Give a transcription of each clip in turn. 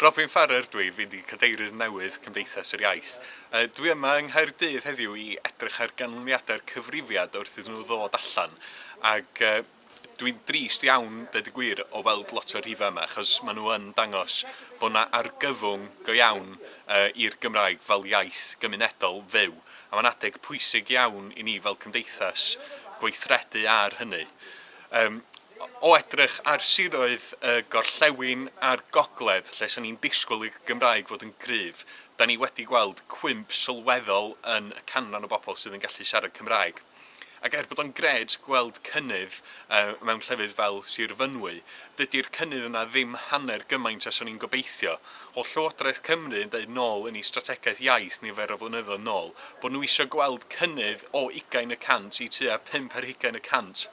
Robin Farrar dwi, fi di cadeirydd newydd Gymdeithas yr Iaith. Dwi yma yng Nghaerdydd heddiw i edrych ar ganlyniadau'r cyfrifiad wrth iddyn nhw ddod allan. Ac dwi'n drist iawn, dweud y gwir, o weld lot o rhifau yma, achos maen nhw yn dangos bod yna argyfwng go iawn i'r Gymraeg fel iaith gymunedol fyw. A mae'n adeg pwysig iawn i ni fel Gymdeithas gweithredu ar hynny. O edrych ar siroedd gorllewin a'r gogledd, lle sy'n ni'n disgwyl i'r Gymraeg fod yn gryf, da ni wedi gweld cwymp sylweddol yn y canran o bobl sydd yn gallu siarad Cymraeg. Ac bod o'n gred gweld cynnydd mewn llefydd fel Sir Fynwy, dydy'r cynnydd yna ddim hanner gymaint as o'n i'n gobeithio. O Llywodraeth Cymru yn dweud nôl yn ei strategaeth iaith nifer o flynyddoedd nôl, bod nhw eisiau gweld cynnydd o 20% i tua 5 ar 20%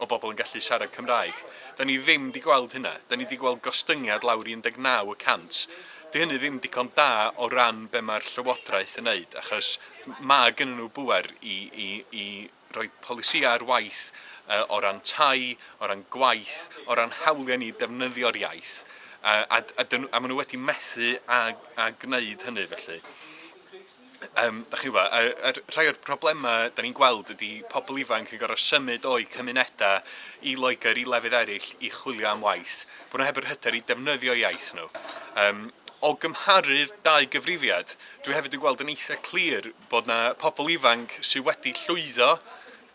o bobl yn gallu siarad Cymraeg. Da ni ddim wedi gweld hynna. Da ni wedi gweld gostyngiad lawr i 19%. Di hynny ddim digon da o ran be mae'r Llywodraeth yn neud, achos mae gynnyn nhw bwer i roi polisia ar waith o ran tai, o ran gwaith, o ran hawliau ni defnyddio'r iaith. A maen nhw wedi methu a gwneud hynny felly. Da chi wybod, rhai o'r problemau da ni'n gweld ydy pobl ifanc yn gorfod symud o'i cymunedau i Loegr, i lefydd eraill, i chwilio am waith, bod nhw heb yr hyder i defnyddio iaith nhw. O gymharu'r dau gyfrifiad, dwi hefyd yn gweld yn eitha clir bod yna pobl ifanc sydd wedi llwyddo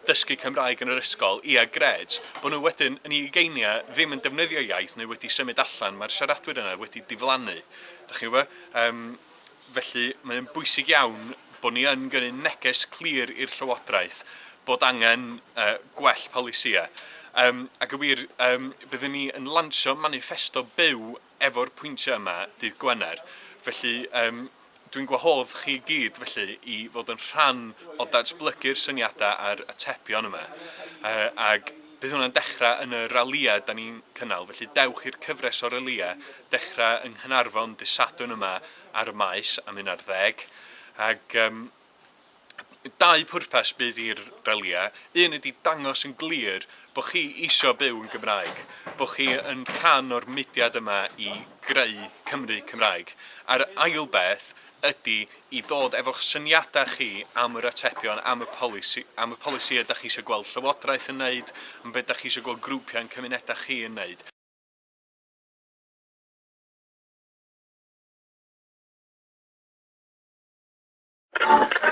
dysgu Cymraeg yn yr ysgol i a gred, bod nhw wedyn yn ei ugeiniau ddim yn defnyddio iaith neu wedi symud allan, mae'r siaradwyr yna wedi diflannu. Da chi wybod? Felly mae'n bwysig iawn bod ni yn gynnu neges clir i'r Llywodraeth bod angen gwell polisia. Ac y wir, byddwn ni yn lansio manifesto byw efo'r pwyntiau yma dydd Gwener. Felly dwi'n gwahodd chi gyd felly i fod yn rhan o datblygu'r syniadau a'r atebion yma. Ac bydd hwnna'n dechrau yn y ralia da ni'n cynnal, felly dewch i'r cyfres o ralia, dechrau yng Nghanarfon dydd Sadwrn yma ar y maes am 11. Ac dau pwrpas bydd i'r ralia. Un ydy dangos yn glir bod chi isio byw yn Gymraeg, bod chi yn rhan o'r mudiad yma i greu Cymru Cymraeg. A'r ail beth ydy i ddod efo'ch syniadau chi am yr atebion, am y polisi ydych chi eisiau gweld Llywodraeth yn neud, yn beth ydych chi eisiau gweld grwpiau'n cymunedau chi yn neud. Okay.